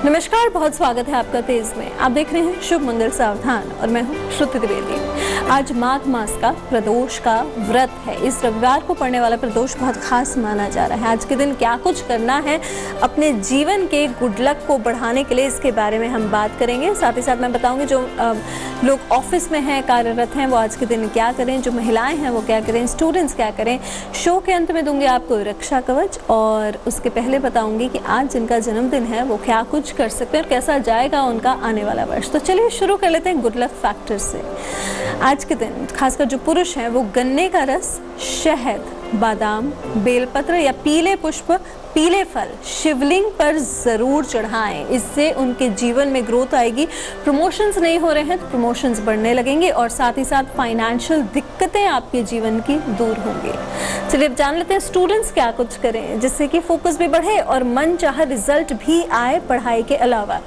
नमस्कार, बहुत स्वागत है आपका तेज में। आप देख रहे हैं शुभ मंगल सावधान और मैं हूं श्रुति द्विवेदी। आज माघ मास का प्रदोष का व्रत है। इस रविवार को पड़ने वाला प्रदोष बहुत खास माना जा रहा है। आज के दिन क्या कुछ करना है अपने जीवन के गुड लक को बढ़ाने के लिए, इसके बारे में हम बात करेंगे। साथ ही साथ मैं बताऊंगी जो लोग ऑफिस में हैं, कार्यरत हैं, वो आज के दिन क्या करें, जो महिलाएं हैं वो क्या करें, स्टूडेंट्स क्या करें। शो के अंत में दूंगी आपको रक्षा कवच और उसके पहले बताऊंगी कि आज जिनका जन्मदिन है वो क्या कुछ कर सकते हैं और कैसा जाएगा उनका आने वाला वर्ष। तो चलिए शुरू कर लेते हैं गुड लक फैक्टर से। आज के दिन खासकर जो पुरुष हैं वो गन्ने का रस, शहद, बादाम, बेलपत्र या पीले पुष्प, पीले फल शिवलिंग पर जरूर चढ़ाएं। इससे उनके जीवन में ग्रोथ आएगी। प्रमोशंस नहीं हो रहे हैं तो प्रमोशंस बढ़ने लगेंगे और साथ ही साथ फाइनेंशियल दिक्कतें आपके जीवन की दूर होंगी। चलिए अब जान लेते हैं स्टूडेंट्स क्या कुछ करें जिससे कि फोकस भी बढ़े और मन चाहे रिजल्ट भी आए पढ़ाई के अलावा।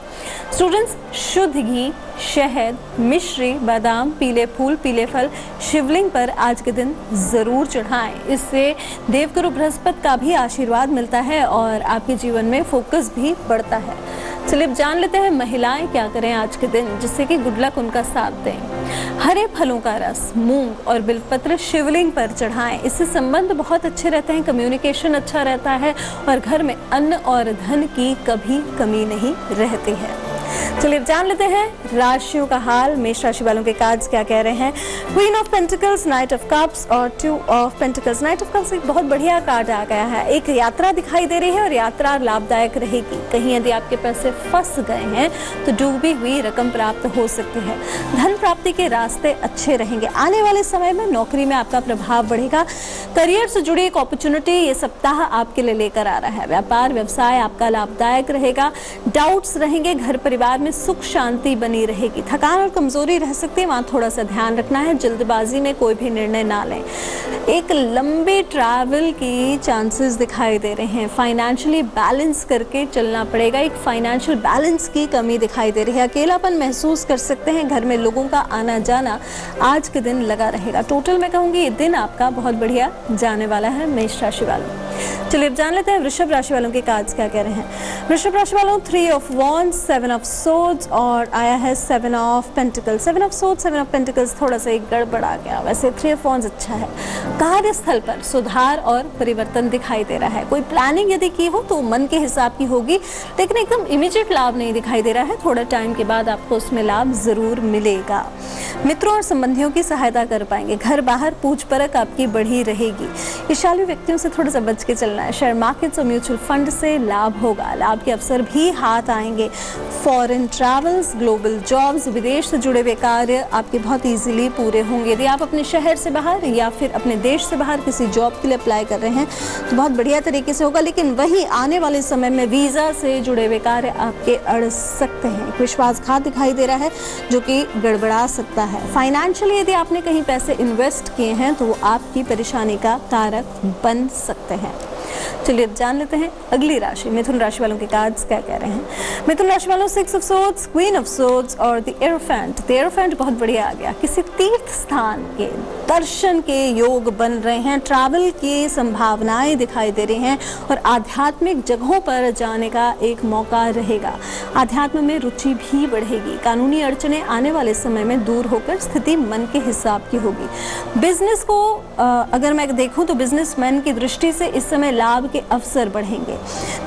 स्टूडेंट्स शुद्ध घी, शहद, मिश्री, बादाम, पीले फूल, पीले फल शिवलिंग पर आज के दिन जरूर चढ़ाएं। इससे देवगुरु बृहस्पति का भी आशीर्वाद मिलता है और आपके जीवन में फोकस भी बढ़ता है। चलिए अब जान लेते हैं महिलाएं क्या करें आज के दिन जिससे कि गुड लक उनका साथ दें। हरे फलों का रस, मूंग और बिल्वपत्र शिवलिंग पर चढ़ाएं। इससे संबंध बहुत अच्छे रहते हैं, कम्युनिकेशन अच्छा रहता है और घर में अन्न और धन की कभी कमी नहीं रहती है। चलिए अब जान लेते हैं राशियों का हाल। मेष राशि वालों के कार्ड्स क्या कह रहे हैं। Queen of pentacles, knight of cups और two of pentacles. Knight of cups एक बहुत बढ़िया कार्ड आ गया है। एक यात्रा दिखाई दे रही है और यात्रा लाभदायक रहेगी। कहीं यदि आपके पैसे फंस गए हैं तो डूबी हुई रकम प्राप्त हो सकती है। धन प्राप्ति के रास्ते अच्छे रहेंगे। आने वाले समय में नौकरी में आपका प्रभाव बढ़ेगा। करियर से जुड़ी एक अपॉर्चुनिटी ये सप्ताह आपके लिए लेकर आ रहा है। व्यापार व्यवसाय आपका लाभदायक रहेगा। डाउट्स रहेंगे, घर परिवार में सुख शांति बनी रहेगी। थकान और कमजोरी रह सकती है, वहां थोड़ा सा ध्यान रखना है। जल्दबाजी में कोई भी निर्णय ना लें। एक लंबे ट्रैवल की चांसेस दिखाई दे रहे हैं। फाइनेंशियली बैलेंस करके चलना पड़ेगा। एक फाइनेंशियल बैलेंस की कमी दिखाई दे रही है। अकेलापन महसूस कर सकते हैं। घर में लोगों का आना जाना आज के दिन लगा रहेगा। टोटल मैं कहूंगी ये दिन आपका बहुत बढ़िया जाने वाला है मेष राशि वालों। चलिए अब जान लेते हैं वृषभ राशि वालों के कार्ड्स क्या कह रहे हैं। वृषभ राशि वालों 3 ऑफ वॉन्ड्स, 7 ऑफ सोर्ड्स और आया है 7 of pentacles. 7 of swords, 7 of pentacles थोड़ा सा एक गड़बड़ आ गया। वैसे 3 ऑफ वॉन्ड्स अच्छा है। कार्यस्थल पर सुधार और परिवर्तन दिखाई दे रहा है। कोई प्लानिंग यदि की हो तो मन के हिसाब की होगी, लेकिन एकदम इमीडिएट लाभ नहीं दिखाई दे रहा है। थोड़ा टाइम के बाद आपको उसमें लाभ जरूर मिलेगा। मित्रों और संबंधियों की सहायता कर पाएंगे। घर बाहर पूछ परख आपकी बढ़ी रहेगी। ईर्ष्यालु व्यक्तियों से थोड़ा सा बच के चलना है। शेयर मार्केट्स और म्यूचुअल फंड से लाभ होगा। लाभ के अवसर भी हाथ आएंगे। फॉरेन ट्रैवल्स, ग्लोबल जॉब्स, विदेश से जुड़े हुए कार्य आपके बहुत इजीली पूरे होंगे। यदि आप अपने शहर से बाहर या फिर अपने देश से बाहर किसी जॉब के लिए अप्लाई कर रहे हैं तो बहुत बढ़िया तरीके से होगा। लेकिन वहीं आने वाले समय में वीजा से जुड़े हुए कार्य आपके अड़ सकते हैं। विश्वासघात दिखाई दे रहा है जो कि गड़बड़ा सकता है। फाइनेंशियली यदि आपने कहीं पैसे इन्वेस्ट किए हैं तो वो आपकी परेशानी का कारक बन सकते हैं। चलिए अब जान लेते हैं अगली राशि मिथुन राशि वालों के कार्ड्स क्या कह रहे हैं। मिथुन राशि वालों 6 of swords, queen of swords और द एरोफेंट। द एरोफेंट बहुत बढ़िया आ गया। किसी तीर्थ स्थान के दर्शन के योग बन रहे हैं। ट्रैवल की संभावनाएं दिखाई दे रही हैं और आध्यात्मिक जगहों पर जाने का एक मौका रहेगा। आध्यात्म में रुचि भी बढ़ेगी। कानूनी अड़चने आने वाले समय में दूर होकर स्थिति मन के हिसाब की होगी। बिजनेस को अगर मैं देखूं तो बिजनेसमैन की दृष्टि से इस समय लाभ के अवसर बढ़ेंगे।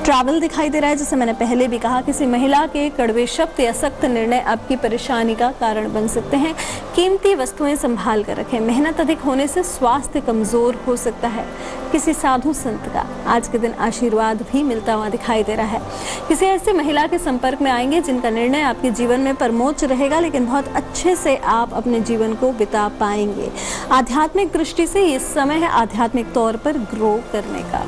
ट्रैवल दिखाई दे रहा है, जैसे मैंने पहले भी कहा। किसी महिला के कड़वे शब्द या सख्त निर्णय आपकी परेशानी का कारण बन सकते हैं। कीमती वस्तुएं संभाल कर रखें। मेहनत अधिक होने से स्वास्थ्य कमजोर हो सकता है। किसी साधु संत का आज के दिन आशीर्वाद भी मिलता हुआ दिखाई दे रहा है। किसी ऐसी महिला के संपर्क में आएंगे जिनका निर्णय आपके जीवन में परमोच्च रहेगा, लेकिन बहुत अच्छे से आप अपने जीवन को बिता पाएंगे। आध्यात्मिक दृष्टि से ये समय है आध्यात्मिक तौर पर ग्रो करने का।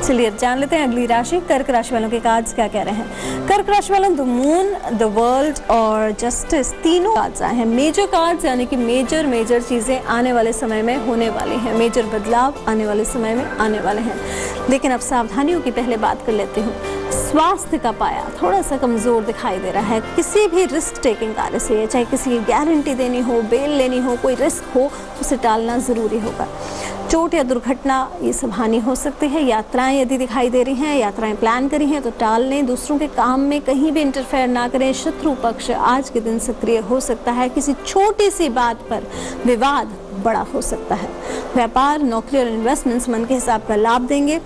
चलिए अब जान लेते हैं अगली राशि कर्क राशि वालों के कार्ड्स क्या कह रहे हैं। कर्क राशि वालों द मून, द वर्ल्ड और जस्टिस तीनों कार्ड्स आए हैं। मेजर कार्ड्स यानी कि मेजर चीजें आने वाले समय में होने वाली हैं। मेजर बदलाव आने वाले समय में आने वाले हैं। लेकिन अब सावधानियों की पहले बात कर लेती हूँ। स्वास्थ्य का पाया थोड़ा सा कमजोर दिखाई दे रहा है। किसी भी रिस्क टेकिंग कार्य से, चाहे किसी की गारंटी देनी हो, बेल लेनी हो, कोई रिस्क हो, उसे टालना जरूरी होगा। चोट या दुर्घटना ये सब हानि हो सकती है। यात्राएं यदि दिखाई दे रही हैं, यात्राएं प्लान करी हैं तो टाल लें। दूसरों के काम में कहीं भी इंटरफेयर ना करें। शत्रु पक्ष आज के दिन सक्रिय हो सकता है। किसी छोटी सी बात पर विवाद बड़ा हो सकता है। व्यापार, नौकरी और इन्वेस्टमेंट्स मन के हिसाब का लाभ देंगे।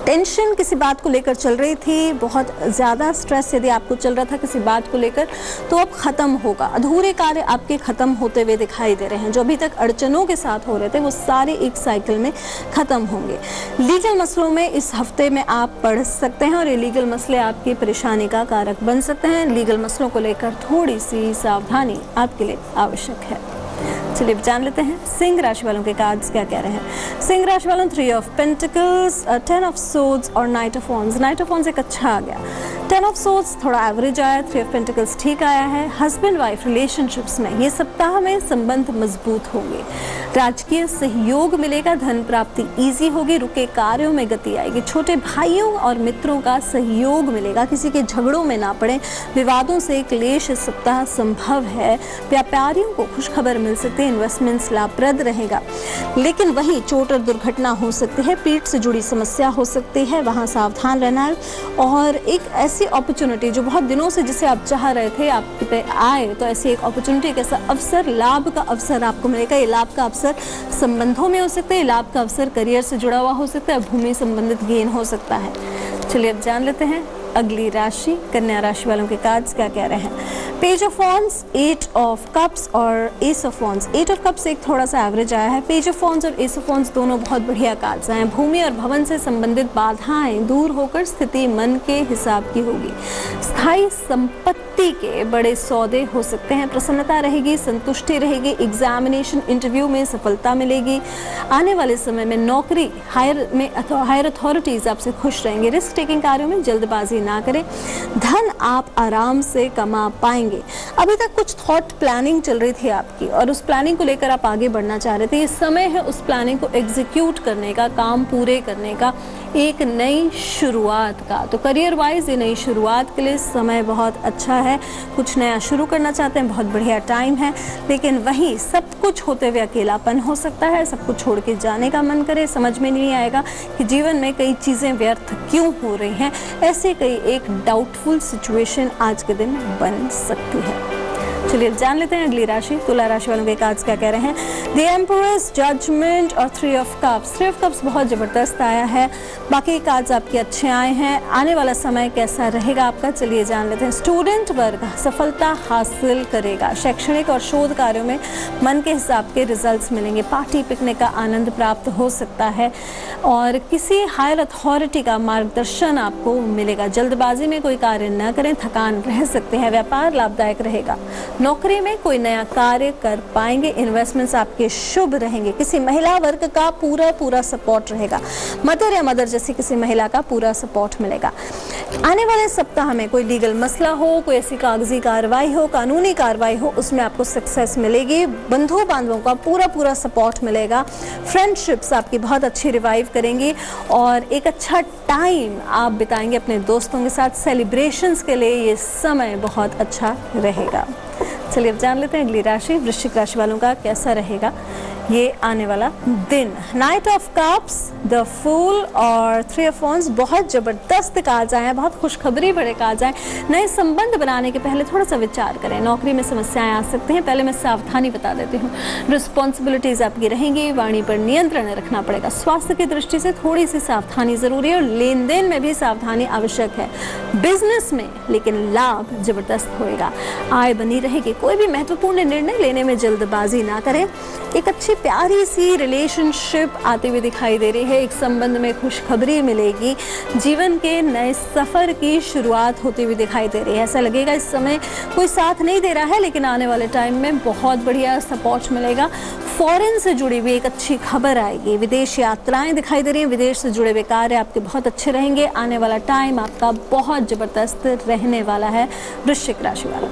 टेंशन किसी बात को लेकर चल रही थी, बहुत ज़्यादा स्ट्रेस यदि आपको चल रहा था किसी बात को लेकर, तो अब ख़त्म होगा। अधूरे कार्य आपके ख़त्म होते हुए दिखाई दे रहे हैं। जो अभी तक अड़चनों के साथ हो रहे थे वो सारे एक साइकिल में ख़त्म होंगे। लीगल मसलों में इस हफ्ते में आप पढ़ सकते हैं और ये लीगल मसले आपकी परेशानी का कारक बन सकते हैं। लीगल मसलों को लेकर थोड़ी सी सावधानी आपके लिए आवश्यक है। चलिए जान लेते हैं सिंह राशि वालों के कार्ड्स क्या कह रहे हैं। सिंह राशि वालों 3 ऑफ पेंटिकल्स, 10 ऑफ सोर्ड्स और knight of wands. Knight of wands एक अच्छा आ गया। 10 ऑफ सोर्ड्स थोड़ा एवरेज आया। 3 ऑफ पेंटिकल्स ठीक आया है। हस्बैंड वाइफ रिलेशनशिप्स में ये सप्ताह में संबंध मजबूत होंगे। राजकीय सहयोग मिलेगा। धन प्राप्ति ईजी होगी। रुके कार्यों में गति आएगी। छोटे भाइयों और मित्रों का सहयोग मिलेगा। किसी के झगड़ों में ना पड़े। विवादों से क्लेश इस सप्ताह संभव है। व्यापारियों को खुशखबर मिल सकती है। इन्वेस्टमेंट्स लाभप्रद रहेगा, लेकिन वहीं चोट और दुर्घटना हो सकती है। पीठ से जुड़ी समस्या हो सकती है, वहां सावधान रहना है। और एक ऐसी अपॉर्चुनिटी जो बहुत दिनों से जिसे आप चाह रहे थे आपके पे आए, तो ऐसी एक अपॉर्चुनिटी, एक ऐसा अवसर, लाभ का अवसर आपको मिलेगा। ये लाभ का अवसर संबंधों में हो सकता है। लाभ का अवसर करियर से जुड़ा हुआ हो सकता है। भूमि संबंधित गेन हो सकता है। चलिए अब जान लेते हैं अगली राशि कन्या राशि वालों के कार्ड्स क्या कह रहे हैं। Page of wands, 8 of cups और ace of wands. 8 of cups एक थोड़ा सा एवरेज आया है। पेज ऑफ वॉन्ड्स और एस ऑफ वॉन्ड्स दोनों बहुत बढ़िया कार्ड्स आए हैं। भूमि और भवन से संबंधित बाधाएं दूर होकर स्थिति मन के हिसाब की होगी। स्थायी संपत्ति के बड़े सौदे हो सकते हैं। प्रसन्नता रहेगी, संतुष्टि रहेगी। एग्जामिनेशन, इंटरव्यू में सफलता मिलेगी। आने वाले समय में नौकरी, हायर अथॉरिटीज आपसे खुश रहेंगे। रिस्क टेकिंग कार्यों में जल्दबाजी ना करें। धन आप आराम से कमा पाएंगे। अभी तक कुछ थॉट प्लानिंग चल रही थी आपकी और उस प्लानिंग को लेकर आप आगे बढ़ना चाह रहे थे। ये समय है उस प्लानिंग को एग्जीक्यूट करने का, काम पूरे करने का, एक नई शुरुआत का। तो करियर वाइज ये नई शुरुआत के लिए समय बहुत अच्छा है। कुछ नया शुरू करना चाहते हैं, बहुत बढ़िया टाइम है। लेकिन वहीं सब कुछ होते हुए अकेलापन हो सकता है। सब कुछ छोड़ के जाने का मन करे, समझ में नहीं आएगा कि जीवन में कई चीज़ें व्यर्थ क्यों हो रही हैं। ऐसे कई एक डाउटफुल सिचुएशन आज के दिन बन सकती है। चलिए जान लेते हैं अगली राशि तुला राशि वालों के कार्ड्स क्या कह रहे हैं। द एम्परेस, जजमेंट और 3 ऑफ कप्स। 3 ऑफ कप्स बहुत ज़बरदस्त आया है। बाकी कार्ड्स आपके अच्छे आए हैं। आने वाला समय कैसा रहेगा आपका, चलिए जान लेते हैं। स्टूडेंट वर्ग सफलता हासिल करेगा। शैक्षणिक और शोध कार्यों में मन के हिसाब के रिजल्ट्स मिलेंगे। पार्टी पिकनिक का आनंद प्राप्त हो सकता है और किसी हायर अथॉरिटी का मार्गदर्शन आपको मिलेगा। जल्दबाजी में कोई कार्य न करें, थकान रह सकते हैं। व्यापार लाभदायक रहेगा। नौकरी में कोई नया कार्य कर पाएंगे। इन्वेस्टमेंट्स आपके शुभ रहेंगे। किसी महिला वर्ग का पूरा सपोर्ट रहेगा। मदर या मदर जैसी किसी महिला का पूरा सपोर्ट मिलेगा। आने वाले सप्ताह में कोई लीगल मसला हो, कोई ऐसी कागजी कार्रवाई हो, कानूनी कार्रवाई हो, उसमें आपको सक्सेस मिलेगी। बंधु बांधवों का पूरा सपोर्ट मिलेगा। फ्रेंडशिप्स आपकी बहुत अच्छी रिवाइव करेंगी और एक अच्छा टाइम आप बिताएंगे अपने दोस्तों के साथ। सेलिब्रेशंस के लिए ये समय बहुत अच्छा रहेगा। चलिए अब जान लेते हैं अगली राशि वृश्चिक राशि वालों का कैसा रहेगा ये आने वाला दिन। Night of cups, the fool और 3 ऑफ वॉन्ड्स बहुत ज़बरदस्त कार्ड्स आए हैं। बहुत खुशखबरी भरे कार्ड्स आए। नए संबंध बनाने के पहले थोड़ा सा विचार करें। नौकरी में समस्याएं आ सकती हैं। पहले मैं सावधानी बता देती हूँ। रिस्पॉन्सिबिलिटीज़ आपकी रहेंगी। वाणी पर नियंत्रण रखना पड़ेगा। स्वास्थ्य की दृष्टि से थोड़ी सी सावधानी ज़रूरी है और लेन देन में भी सावधानी आवश्यक है। बिजनेस में लेकिन लाभ ज़बरदस्त होएगा। आय बनी रहेगी। कोई भी महत्वपूर्ण निर्णय लेने में जल्दबाजी ना करें। एक अच्छी प्यारी सी रिलेशनशिप आती हुई दिखाई दे रही है। एक संबंध में खुशखबरी मिलेगी। जीवन के नए सफ़र की शुरुआत होती हुई दिखाई दे रही है। ऐसा लगेगा इस समय कोई साथ नहीं दे रहा है, लेकिन आने वाले टाइम में बहुत बढ़िया सपोर्ट मिलेगा। फॉरेन से जुड़ी हुई एक अच्छी खबर आएगी। विदेश यात्राएं दिखाई दे रही हैं। विदेश से जुड़े हुए कार्य आपके बहुत अच्छे रहेंगे। आने वाला टाइम आपका बहुत ज़बरदस्त रहने वाला है वृश्चिक राशि वाला।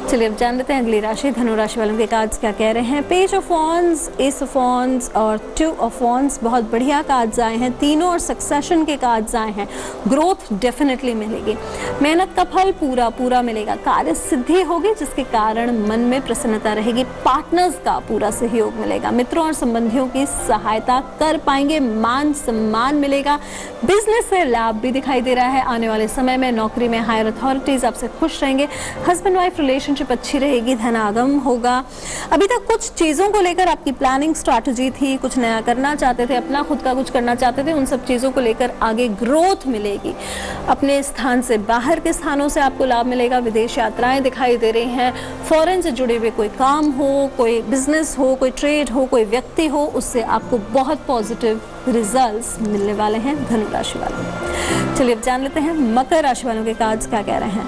चलिए अब जान लेते हैं अगली राशि धनु राशि वालों के कार्ड्स क्या कह रहे हैं। Page of wands, S of wands और टू ऑफ वॉन्ड्स, बहुत बढ़िया कार्ड्स आए हैं तीनों, और सक्सेशन के कार्ड्स आए हैं। ग्रोथ डेफिनेटली मिलेगी, मेहनत का फल पूरा पूरा मिलेगा, कार्य सिद्धि होगी जिसके कारण मन में प्रसन्नता रहेगी, पार्टनर्स का पूरा सहयोग मिलेगा, मित्रों और संबंधियों की सहायता कर पाएंगे, मान सम्मान मिलेगा, बिजनेस से लाभ भी दिखाई दे रहा है। आने वाले समय में नौकरी में हायर अथॉरिटीज आपसे खुश रहेंगे, हस्बैंड वाइफ रिलेशनशिप अच्छी रहेगी, धनागम होगा। अभी तक कुछ चीज़ों को लेकर आपकी प्लानिंग स्ट्रैटेजी थी, कुछ नया करना चाहते थे, अपना खुद का कुछ करना चाहते थे, उन सब चीज़ों को लेकर आगे ग्रोथ मिलेगी। अपने स्थान से बाहर के स्थानों से आपको लाभ मिलेगा, विदेश यात्राएं दिखाई दे रही हैं, फॉरेन से जुड़े हुए कोई काम हो, कोई बिजनेस हो, कोई ट्रेड हो, कोई व्यक्ति हो, उससे आपको बहुत पॉजिटिव रिजल्ट्स मिलने वाले हैं धनु राशि वालों। चलिए अब जान लेते हैं मकर राशि वालों के कार्ड्स क्या कह रहे हैं।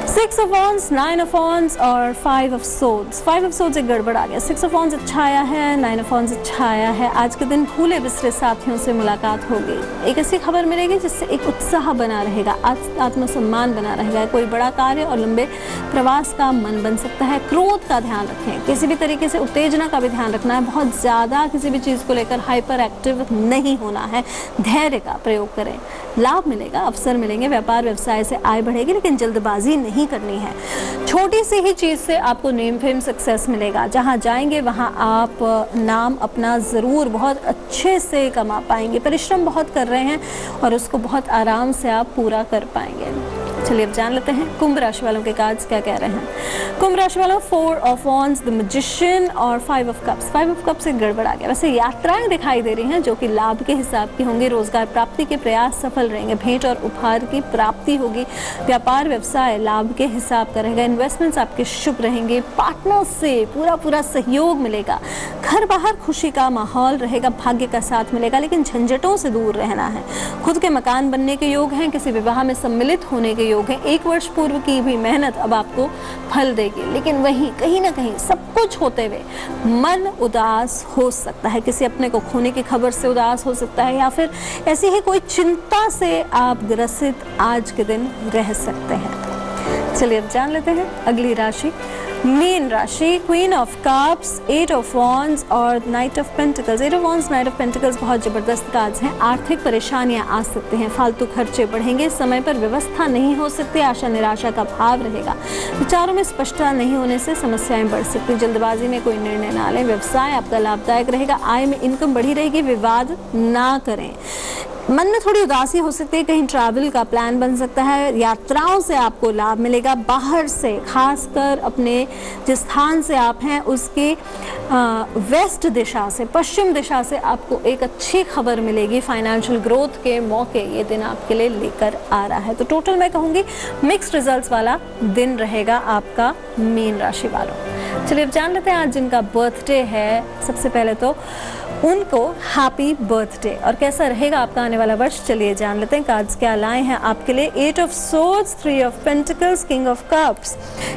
6 ऑफ वॉन्ड्स, 9 ऑफ वॉन्ड्स और 5 ऑफ सोर्ड्स। 5 ऑफ सोर्ड्स एक गड़बड़ आ गया, 6 ऑफ वॉन्ड्स अच्छा आया है, 9 ऑफ वॉन्ड्स अच्छा आया है। आज के दिन भूले बिसरे साथियों से मुलाकात होगी, एक ऐसी खबर मिलेगी जिससे एक उत्साह बना रहेगा, आत्मसम्मान बना रहेगा, कोई बड़ा कार्य और लंबे प्रवास का मन बन सकता है। क्रोध का ध्यान रखें, किसी भी तरीके से उत्तेजना का भी ध्यान रखना है, बहुत ज़्यादा किसी भी चीज़ को लेकर हाइपर एक्टिव नहीं होना है, धैर्य का प्रयोग करें। लाभ मिलेगा, अवसर मिलेंगे, व्यापार व्यवसाय से आय बढ़ेगी, लेकिन जल्दबाजी नहीं करनी है। छोटी सी ही चीज़ से आपको नेम फेम सक्सेस मिलेगा, जहाँ जाएंगे वहाँ आप नाम अपना ज़रूर बहुत अच्छे से कमा पाएंगे। परिश्रम बहुत कर रहे हैं और उसको बहुत आराम से आप पूरा कर पाएंगे। चलिए अब जान लेते हैं कुंभ राशि वालों के कार्ड्स क्या कह रहे हैं। कुंभ राशि वालों 4 ऑफ वॉन्ड्स, द मैजिशियन और 5 ऑफ कप्स। 5 ऑफ कप्स से गड़बड़ आ गया। वैसे यात्राएं दिखाई दे रही हैं जो कि लाभ के हिसाब की होंगी, रोजगार प्राप्ति के प्रयास सफल रहेंगे, भेंट और उपहार की प्राप्ति होगी, व्यापार व्यवसाय लाभ के हिसाब का रहेगा, इन्वेस्टमेंट्स आपके शुभ रहेंगे, पार्टनर से पूरा पूरा सहयोग मिलेगा, घर बाहर खुशी का माहौल रहेगा, भाग्य का साथ मिलेगा, लेकिन झंझटों से दूर रहना है। खुद के मकान बनने के योग हैं, किसी विवाह में सम्मिलित होने के योग है। 1 वर्ष पूर्व की भी मेहनत अब आपको फल देगी, लेकिन वहीं कहीं ना कहीं सब कुछ होते हुए मन उदास हो सकता है, किसी अपने को खोने की खबर से उदास हो सकता है, या फिर ऐसी ही कोई चिंता से आप ग्रसित आज के दिन रह सकते हैं। चलिए अब जान लेते हैं अगली राशि मीन राशि। Queen of cups, 8 of wands और knight of pentacles. 8 of wands, knight of pentacles बहुत जबरदस्त कार्ड्स हैं। आर्थिक परेशानियां आ सकती हैं, फालतू खर्चे बढ़ेंगे, समय पर व्यवस्था नहीं हो सकती, आशा निराशा का भाव रहेगा, विचारों में स्पष्टता नहीं होने से समस्याएं बढ़ सकती, जल्दबाजी में कोई निर्णय ना लें, व्यवसाय आपका लाभदायक रहेगा, आय में इनकम बढ़ी रहेगी, विवाद ना करें। मन में थोड़ी उदासी हो सकती है, कहीं ट्रैवल का प्लान बन सकता है, यात्राओं से आपको लाभ मिलेगा, बाहर से खासकर अपने जिस स्थान से आप हैं उसके वेस्ट दिशा से, पश्चिम दिशा से आपको एक अच्छी खबर मिलेगी, फाइनेंशियल ग्रोथ के मौके ये दिन आपके लिए लेकर आ रहा है। तो टोटल मैं कहूँगी मिक्स्ड रिजल्ट्स वाला दिन रहेगा आपका मीन राशि वालों। चलिए अब जान लेते हैं आज जिनका बर्थडे है, सबसे पहले तो उनको हैप्पी बर्थडे। और कैसा रहेगा आपका आने वाला वर्ष, चलिए जान लेते हैं कार्ड्स क्या लाए हैं आपके लिए। 8 of swords, 3 of pentacles, king of cups.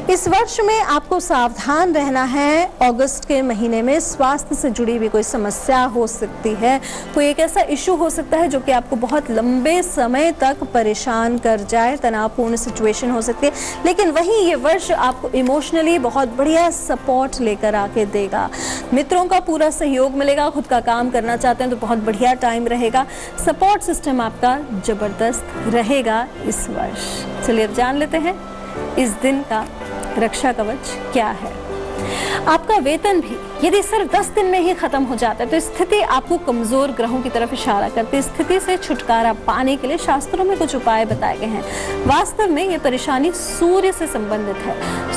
इस वर्ष में आपको सावधान रहना है। अगस्त के महीने में स्वास्थ्य से जुड़ी हुई कोई समस्या हो सकती है, कोई एक ऐसा इशू हो सकता है जो कि आपको बहुत लंबे समय तक परेशान कर जाए, तनावपूर्ण सिचुएशन हो सकती है, लेकिन वहीं ये वर्ष आपको इमोशनली बहुत बढ़िया सपोर्ट लेकर आके देगा, मित्रों का पूरा सहयोग मिलेगा, खुद का काम करना चाहते हैं तो बहुत बढ़िया टाइम रहेगा, सपोर्ट सिस्टम आपका जबरदस्त रहेगा इस वर्ष। चलिए अब जान लेते हैं इस दिन का रक्षा कवच क्या है। आपका वेतन भी यदि सिर्फ 10 दिन में ही खत्म हो जाता है तो स्थिति आपको कमजोर ग्रहों की तरफ इशारा करती है। स्थिति से छुटकारा पाने के लिए शास्त्रों में कुछ उपाय बताए गए हैं। वास्तव में ये परेशानी सूर्य से संबंधित है।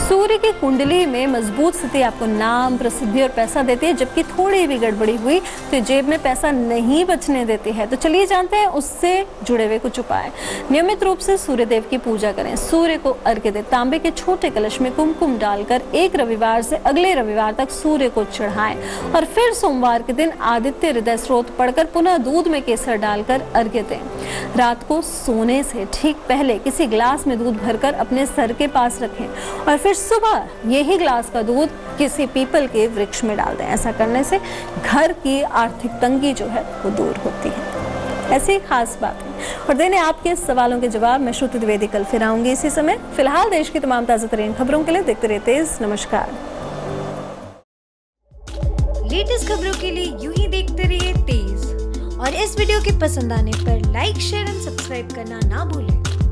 सूर्य की कुंडली में मजबूत स्थिति आपको नाम, प्रसिद्धि और पैसा देती है, जबकि थोड़ी भी गड़बड़ी हुई तो जेब में पैसा नहीं बचने देती है। तो चलिए जानते हैं उससे जुड़े हुए कुछ उपाय। नियमित रूप से सूर्य देव की पूजा करें, सूर्य को अर्घ्य दें, तांबे के छोटे कलश में कुमकुम डालकर एक रविवार से अगले रविवार तक सूर्य को चढ़ाएं और फिर सोमवार के दिन आदित्य हृदय स्रोत पढ़कर पुनः दूध में केसर डालकर अर्घ्य दें। रात को सोने से ठीक पहले किसी ग्लास में दूध भरकर अपने सर के पास रखें और फिर सुबह यही ग्लास का दूध किसी पीपल के वृक्ष में डाल दें। ऐसा करने से घर की आर्थिक तंगी जो है वो दूर होती है। ऐसी ही खास बातें और देने आपके सवालों के जवाब मैं श्रुति द्विवेदी कल फिर आऊंगी इसी समय। फिलहाल देश की तमाम ताज़ा तरीन खबरों के लिए देखते रहिए तेज। नमस्कार। लेटेस्ट खबरों के लिए यूं ही देखते रहिए तेज और इस वीडियो के पसंद आने पर लाइक, शेयर एंड सब्सक्राइब करना ना भूलें।